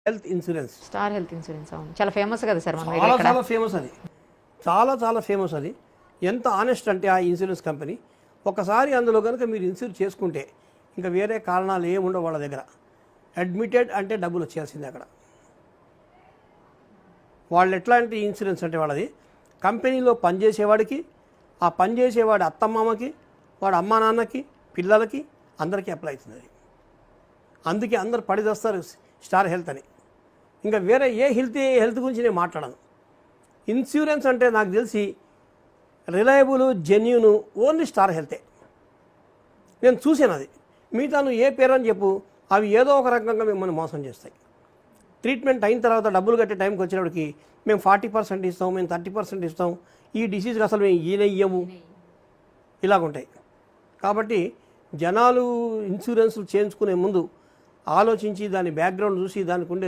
Health insurance. Star health insurance అవును, చాలా famous కదా సార్ మన చాలా చాలా ఫేమస్ అది, చాలా ఫేమస్ అది. ఎంత ఆనెస్ట్ అంటే ఆ ఇన్సూరెన్స్ కంపెనీ, ఒకసారి అందులో కనుక మీరు ఇన్సూర్ చేసుకుంటే ఇంకా వేరే కారణాలు ఏమి ఉండవు వాళ్ళ దగ్గర. అడ్మిటెడ్ అంటే డబ్బులు వచ్చేయాల్సిందే అక్కడ. వాళ్ళు ఎట్లాంటి ఇన్సూరెన్స్ అంటే వాళ్ళది కంపెనీలో పనిచేసేవాడికి, ఆ పనిచేసేవాడి అత్తమామకి, వాడి అమ్మా నాన్నకి, పిల్లలకి అందరికీ అప్లై అవుతుంది అది. అందుకే అందరు పడిదొస్తారు స్టార్ హెల్త్ అని. ఇంకా వేరే ఏ హెల్త్ గురించి నేను మాట్లాడను. ఇన్సూరెన్స్ అంటే నాకు తెలిసి రిలయబుల్, జెన్యూన్ ఓన్లీ స్టార్ హెల్తే. నేను చూసాను అది. మిగతా నువ్వు ఏ పేరు అని చెప్పు, అవి ఏదో ఒక రకంగా మిమ్మల్ని మోసం చేస్తాయి. ట్రీట్మెంట్ అయిన తర్వాత డబ్బులు కట్టే టైంకి వచ్చేటప్పటికి మేము 40% ఇస్తాం, మేము 30% ఇస్తాం, ఈ డిసీజ్కి అసలు మేము ఈయనయ్యము, ఇలాగుంటాయి. కాబట్టి జనాలు ఇన్సూరెన్స్లు చేయించుకునే ముందు ఆలోచించి దాని బ్యాక్గ్రౌండ్ చూసి దానికి ఉండే